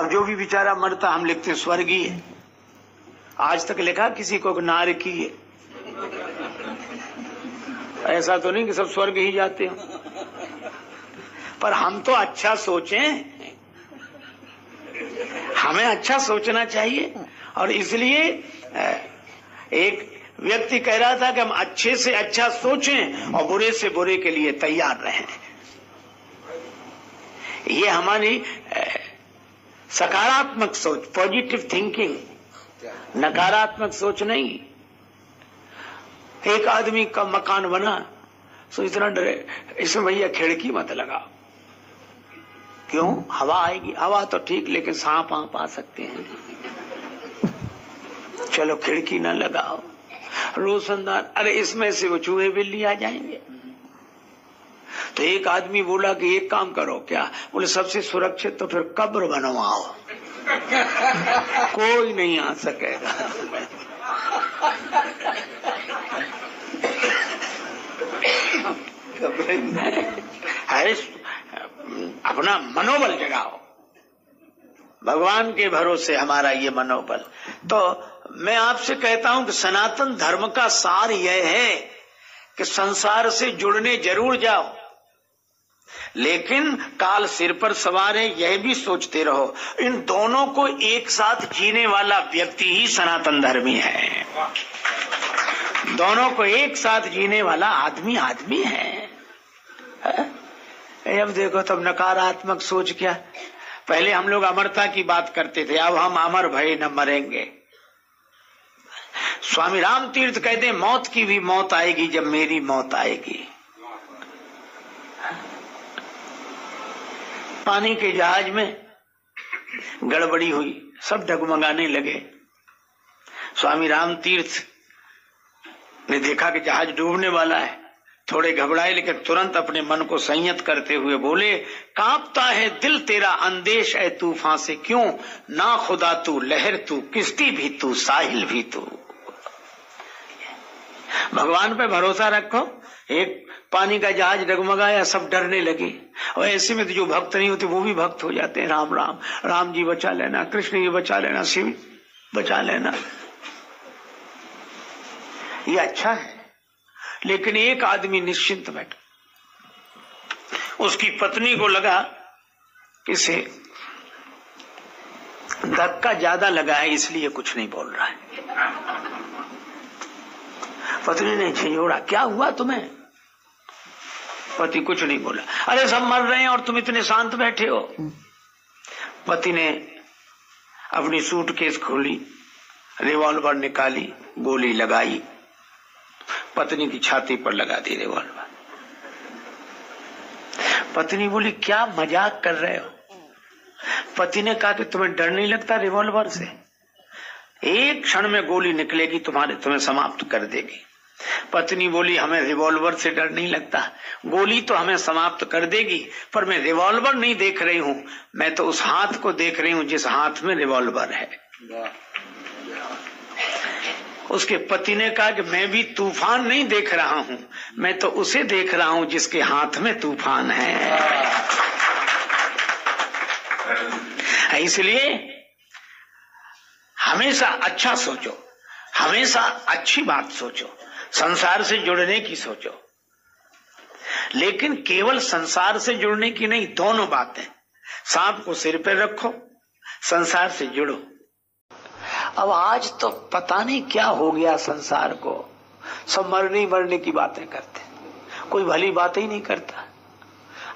अब जो भी बेचारा मरता हम लिखते हैं स्वर्गीय। आज तक लिखा किसी को नारकीय। ऐसा तो नहीं कि सब स्वर्ग ही जाते हो, पर हम तो अच्छा सोचें, हमें अच्छा सोचना चाहिए। और इसलिए एक व्यक्ति कह रहा था कि हम अच्छे से अच्छा सोचें और बुरे से बुरे के लिए तैयार रहें। ये हमारी सकारात्मक सोच, पॉजिटिव थिंकिंग, नकारात्मक सोच नहीं। एक आदमी का मकान बना तो इतना डरे, इसमें भैया खिड़की मत लगाओ। क्यों? हवा आएगी। हवा तो ठीक, लेकिन सांप आप आ सकते हैं। चलो खिड़की ना लगाओ। रोशनदान, अरे इसमें से वो चूहे बिल्ली आ जाएंगे। तो एक आदमी बोला कि एक काम करो। क्या? बोले सबसे सुरक्षित तो फिर कब्र बनवाओ, कोई नहीं आ सकेगा। अरे अपना मनोबल जगाओ, भगवान के भरोसे हमारा ये मनोबल। तो मैं आपसे कहता हूं कि सनातन धर्म का सार यह है कि संसार से जुड़ने जरूर जाओ, लेकिन काल सिर पर सवार है यह भी सोचते रहो। इन दोनों को एक साथ जीने वाला व्यक्ति ही सनातन धर्मी है। दोनों को एक साथ जीने वाला आदमी आदमी है। अब देखो तब नकारात्मक सोच क्या। पहले हम लोग अमरता की बात करते थे, अब हम अमर भय न मरेंगे। स्वामी राम तीर्थ कहते हैं मौत की भी मौत आएगी जब मेरी मौत आएगी। पानी के जहाज में गड़बड़ी हुई, सब डगमगाने लगे। स्वामी राम तीर्थ ने देखा कि जहाज डूबने वाला है, थोड़े घबराए, लेकिन तुरंत अपने मन को संयत करते हुए बोले, कांपता है दिल तेरा अंदेश है तूफान से क्यों, ना खुदा तू लहर तू किश्ती भी तू साहिल भी तू। भगवान पे भरोसा रखो। एक पानी का जहाज डगमगाया, सब डरने लगे। और ऐसे में तो जो भक्त नहीं होते वो भी भक्त हो जाते हैं। राम राम, राम जी बचा लेना, कृष्ण जी बचा लेना, शिव बचा लेना। ये अच्छा है। लेकिन एक आदमी निश्चिंत बैठा, उसकी पत्नी को लगा कि इसे धक्का ज्यादा लगा है, इसलिए कुछ नहीं बोल रहा है। पत्नी ने झिझोड़ा, क्या हुआ तुम्हें? पति कुछ नहीं बोला। अरे सब मर रहे हैं और तुम इतने शांत बैठे हो। पति ने अपनी सूटकेस खोली, रिवॉल्वर निकाली, गोली लगाई, पत्नी की छाती पर लगा दी रिवॉल्वर। पत्नी बोली क्या मजाक कर रहे हो? पति ने कहा कि तुम्हें डर नहीं लगता रिवॉल्वर से? एक क्षण में गोली निकलेगी, तुम्हें समाप्त कर देगी। पत्नी बोली हमें रिवॉल्वर से डर नहीं लगता, गोली तो हमें समाप्त कर देगी, पर मैं रिवॉल्वर नहीं देख रही हूं, मैं तो उस हाथ को देख रही हूं जिस हाथ में रिवॉल्वर है। उसके पति ने कहा कि मैं भी तूफान नहीं देख रहा हूं, मैं तो उसे देख रहा हूं जिसके हाथ में तूफान है। इसलिए हमेशा अच्छा सोचो, हमेशा अच्छी बात सोचो, संसार से जुड़ने की सोचो। लेकिन केवल संसार से जुड़ने की नहीं, दोनों बातें। सांप को सिर पे रखो, संसार से जुड़ो। अब आज तो पता नहीं क्या हो गया संसार को, सब मरने मरने की बातें करते, कोई भली बात ही नहीं करता।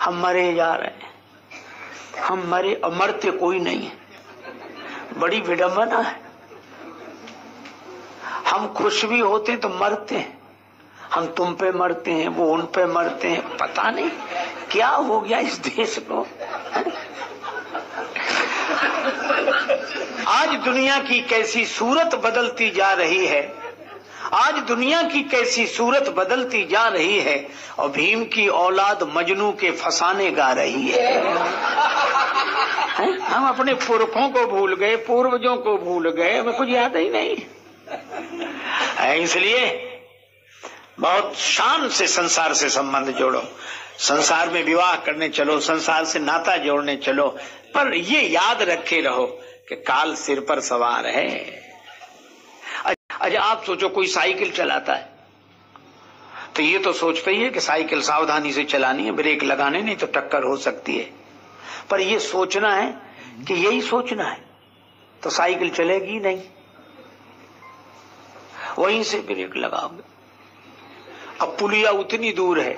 हम मरे जा रहे हैं, हम मरे और मरते कोई नहीं है, बड़ी विडंबना है। हम खुश भी होते हैं तो मरते हैं, हम तुम पे मरते हैं, वो उन पे मरते हैं, पता नहीं क्या हो गया इस देश को। आज दुनिया की कैसी सूरत बदलती जा रही है, आज दुनिया की कैसी सूरत बदलती जा रही है, और भीम की औलाद मजनू के फसाने गा रही है। हम अपने पुरखों को भूल गए, पूर्वजों को भूल गए, हमें कुछ याद ही नहीं। इसलिए बहुत शान से संसार से संबंध जोड़ो, संसार में विवाह करने चलो, संसार से नाता जोड़ने चलो, पर ये याद रखे रहो कि काल सिर पर सवार है। अच्छा आप सोचो कोई साइकिल चलाता है तो ये तो सोचता ही है कि साइकिल सावधानी से चलानी है, ब्रेक लगाने, नहीं तो टक्कर हो सकती है। पर ये सोचना है कि यही सोचना है तो साइकिल चलेगी नहीं, वहीं से ब्रेक लगाओगे। अब पुलिया उतनी दूर है,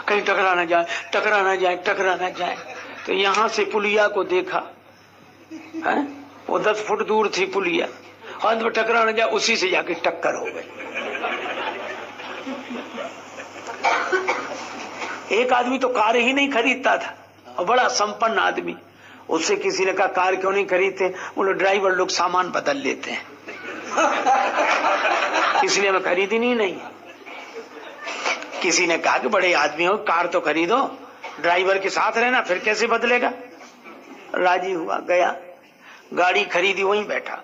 कहीं टकरा ना जाए, टकरा ना जाए, टकरा ना जाए, तो यहां से पुलिया को देखा है, वो 10 फुट दूर थी पुलिया, अंत में टकरा ना जाए, उसी से जाके टक्कर हो गई। एक आदमी तो कार ही नहीं खरीदता था और बड़ा संपन्न आदमी, उससे किसी ने कहा कार क्यों नहीं खरीदते? बोले ड्राइवर लोग सामान बदल लेते हैं इसलिए मैं खरीदी नहीं। किसी ने कहा कि बड़े आदमी हो, कार तो खरीदो, ड्राइवर के साथ रहना, फिर कैसे बदलेगा? राजी हुआ, गया, गाड़ी खरीदी, वहीं बैठा,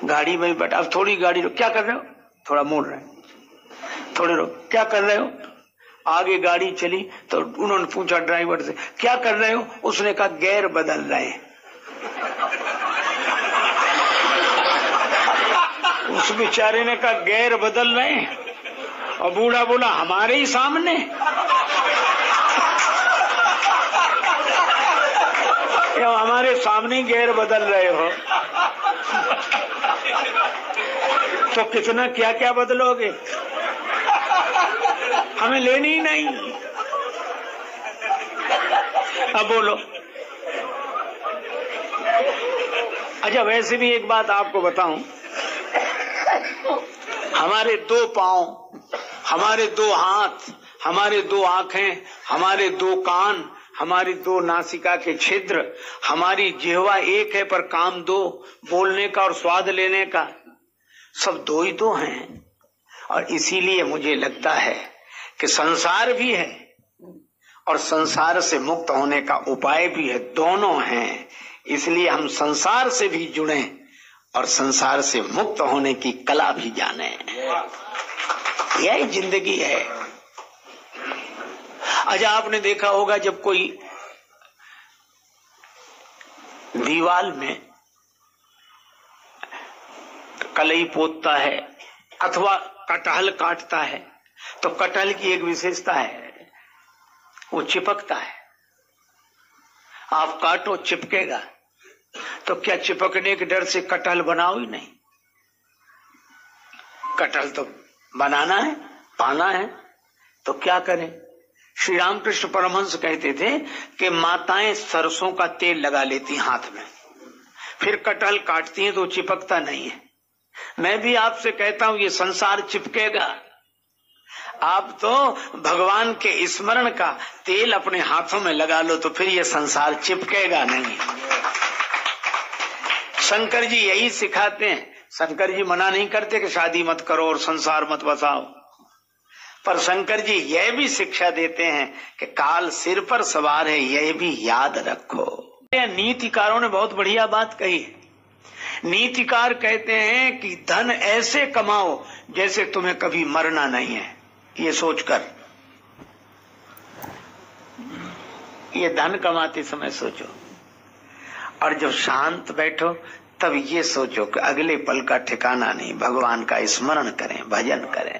गाड़ी में बैठा। अब थोड़ी गाड़ी रोक, क्या कर रहे हो? थोड़ा मोड़ रहे हैं, थोड़े रोक, क्या कर रहे हो? आगे गाड़ी चली तो उन्होंने पूछा ड्राइवर से क्या कर रहे हो? उसने कहा गियर बदल रहे हैं। उस बेचारे ने कहा गियर बदल रहे हैं, और बूढ़ा बोला हमारे ही सामने। हमारे सामने ही गियर बदल रहे हो तो कितना क्या क्या बदलोगे? हमें लेनी ही नहीं। अब बोलो। अच्छा वैसे भी एक बात आपको बताऊं, हमारे 2 पांव, हमारे 2 हाथ, हमारे 2 आंखें, हमारे 2 कान, हमारी 2 नासिका के छिद्र, हमारी जिह्वा एक है पर काम 2, बोलने का और स्वाद लेने का, सब 2 ही 2 हैं। और इसीलिए मुझे लगता है कि संसार भी है और संसार से मुक्त होने का उपाय भी है, दोनों हैं। इसलिए हम संसार से भी जुड़े और संसार से मुक्त होने की कला भी जाने। यही जिंदगी है। अच्छा आपने देखा होगा जब कोई दीवाल में कलई पोतता है अथवा कटहल काटता है तो कटहल की एक विशेषता है, वो चिपकता है। आप काटो चिपकेगा, तो क्या चिपकने के डर से कटहल बनाओ ही नहीं? कटहल तो बनाना है, पाना है, तो क्या करें? श्री रामकृष्ण परमहंस कहते थे कि माताएं सरसों का तेल लगा लेती हाथ में, फिर कटहल काटती हैं तो चिपकता नहीं है। मैं भी आपसे कहता हूं ये संसार चिपकेगा। आप तो भगवान के स्मरण का तेल अपने हाथों में लगा लो तो फिर ये संसार चिपकेगा नहीं। शंकर जी यही सिखाते हैं। शंकर जी मना नहीं करते कि शादी मत करो और संसार मत बसाओ, पर शंकर जी यह भी शिक्षा देते हैं कि काल सिर पर सवार है, यह भी याद रखो। नीतिकारों ने बहुत बढ़िया बात कही है। नीतिकार कहते हैं कि धन ऐसे कमाओ जैसे तुम्हें कभी मरना नहीं है, ये सोचकर। ये धन कमाते समय सोचो, और जब शांत बैठो तब ये सोचो कि अगले पल का ठिकाना नहीं, भगवान का स्मरण करें, भजन करें।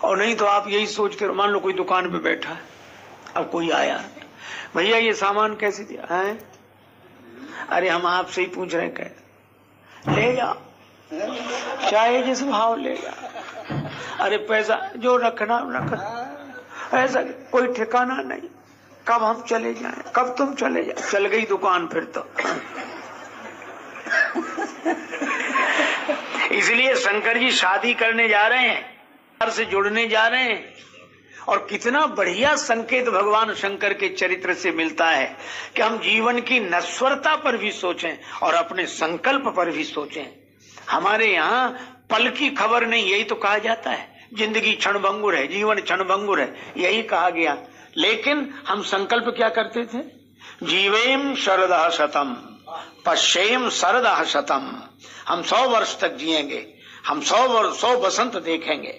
और नहीं तो आप यही सोचते रहो, मान लो कोई दुकान पे बैठा है, अब कोई आया, भैया ये सामान कैसे दिया है? अरे हम आपसे ही पूछ रहे हैं, कह ले जा, चाहे जिस भाव ले जा। अरे पैसा जो रखना रख, ऐसा कोई ठिकाना नहीं, कब हम चले जाएं, कब तुम चले जाए। चल गई दुकान फिर तो। इसलिए शंकर जी शादी करने जा रहे हैं, से जुड़ने जा रहे हैं, और कितना बढ़िया संकेत भगवान शंकर के चरित्र से मिलता है कि हम जीवन की नश्वरता पर भी सोचें और अपने संकल्प पर भी सोचें। हमारे यहाँ पल की खबर नहीं, यही तो कहा जाता है, जिंदगी क्षणभंगुर है, जीवन क्षणभंगुर है, यही कहा गया। लेकिन हम संकल्प क्या करते थे? जीवेम शरदः शतम पश्येम शरदः शतम। हम 100 वर्ष तक जिएंगे, हम 100 बसंत देखेंगे,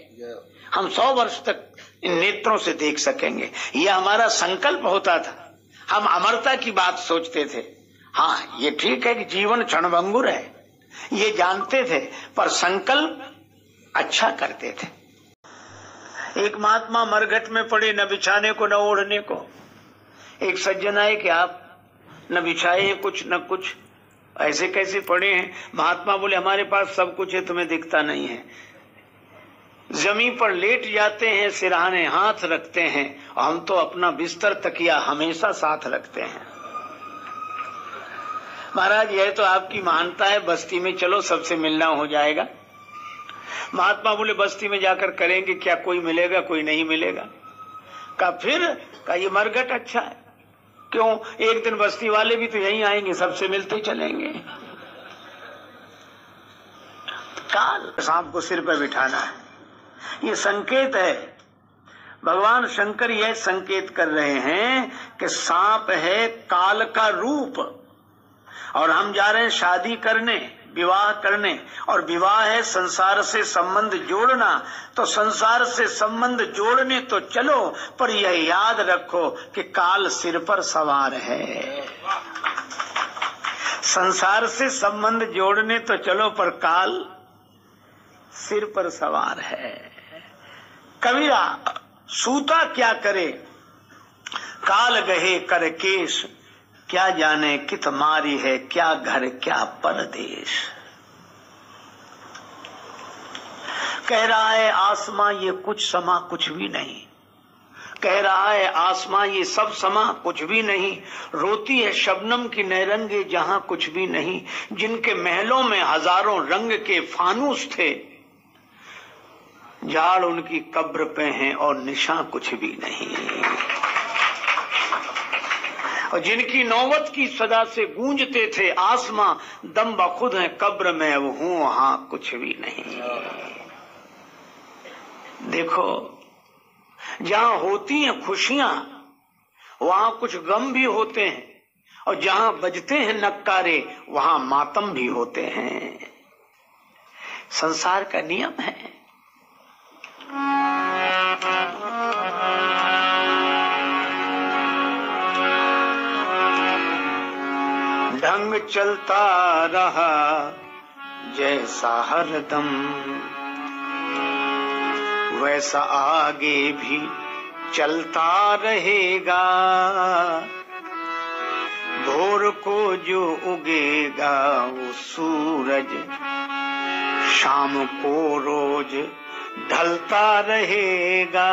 हम 100 वर्ष तक इन नेत्रों से देख सकेंगे। यह हमारा संकल्प होता था। हम अमरता की बात सोचते थे। हाँ, ये ठीक है कि जीवन क्षणभंगुर है, ये जानते थे, पर संकल्प अच्छा करते थे। एक महात्मा मरघट में पड़े, न बिछाने को न ओढ़ने को। एक सज्जन आए कि आप न बिछाए हैं कुछ न कुछ, ऐसे कैसे पड़े हैं? महात्मा बोले, हमारे पास सब कुछ है, तुम्हें दिखता नहीं है। जमीन पर लेट जाते हैं, सिरहाने हाथ रखते हैं, और हम तो अपना बिस्तर तकिया हमेशा साथ रखते हैं। महाराज, यह तो आपकी महानता है, बस्ती में चलो, सबसे मिलना हो जाएगा। महात्मा बोले, बस्ती में जाकर करेंगे क्या? कोई मिलेगा, कोई नहीं मिलेगा। का फिर का ये मरघट अच्छा है। क्यों? एक दिन बस्ती वाले भी तो यहीं आएंगे, सबसे मिलते चलेंगे। काल सांप को सिर पर बिठाना है, ये संकेत है। भगवान शंकर यह संकेत कर रहे हैं कि सांप है काल का रूप, और हम जा रहे हैं शादी करने, विवाह करने, और विवाह है संसार से संबंध जोड़ना। तो संसार से संबंध जोड़ने तो चलो, पर यह याद रखो कि काल सिर पर सवार है। संसार से संबंध जोड़ने तो चलो, पर काल सिर पर सवार है। कबीरा, सूता क्या करे, काल गहे कर केश, क्या जाने कित मारी है, क्या घर क्या परदेश। कह रहा है आसमां ये कुछ समा कुछ भी नहीं, कह रहा है आसमां ये सब समा कुछ भी नहीं। रोती है शबनम की नैरंगे जहां कुछ भी नहीं, जिनके महलों में हजारों रंग के फानूस थे, झाड़ उनकी कब्र पे हैं और निशान कुछ भी नहीं। और जिनकी नौबत की सदा से गूंजते थे आसमां, दम बखुद है कब्र में अब हूं वहां कुछ भी नहीं। देखो, जहां होती हैं खुशियां वहां कुछ गम भी होते हैं, और जहां बजते हैं नक्कारे वहां मातम भी होते हैं। संसार का नियम है। ढंग चलता रहा जैसा हरदम, वैसा आगे भी चलता रहेगा। भोर को जो उगेगा वो सूरज, शाम को रोज ढलता रहेगा।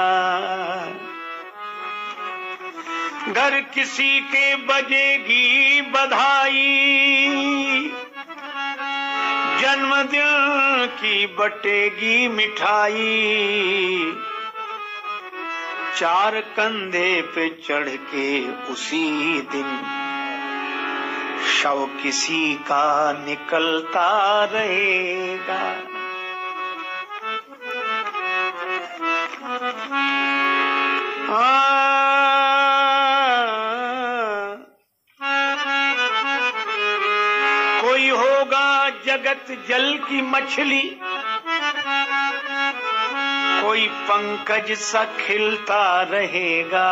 घर किसी के बजेगी बधाई, जन्मदिन की बटेगी मिठाई। चार कंधे पे चढ़ के उसी दिन शव किसी का निकलता रहेगा। कोई होगा जगत जल की मछली, कोई पंकज सा खिलता रहेगा।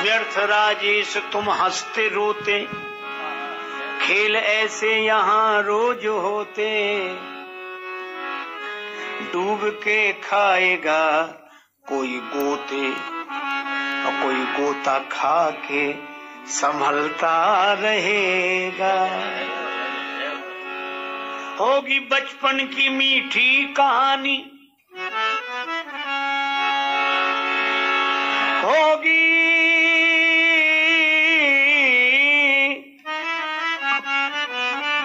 व्यर्थ राजेश तुम हंसते रोते, खेल ऐसे यहाँ रोज होते। डूब के खाएगा कोई गोते, और कोई गोता खा के संभलता रहेगा। होगी बचपन की मीठी कहानी, होगी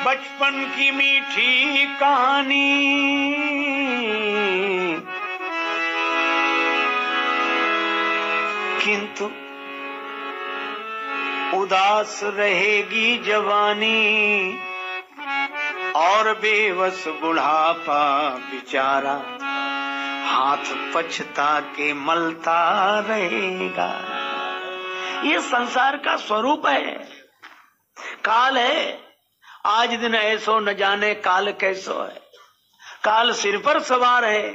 बचपन की मीठी कहानी। किंतु उदास रहेगी जवानी, और बेबस बुढ़ापा बेचारा हाथ पछता के मलता रहेगा। ये संसार का स्वरूप है, काल है। आज दिन ऐसो न जाने काल कैसो है। काल सिर पर सवार है।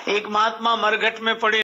एक महात्मा मरघट में पड़े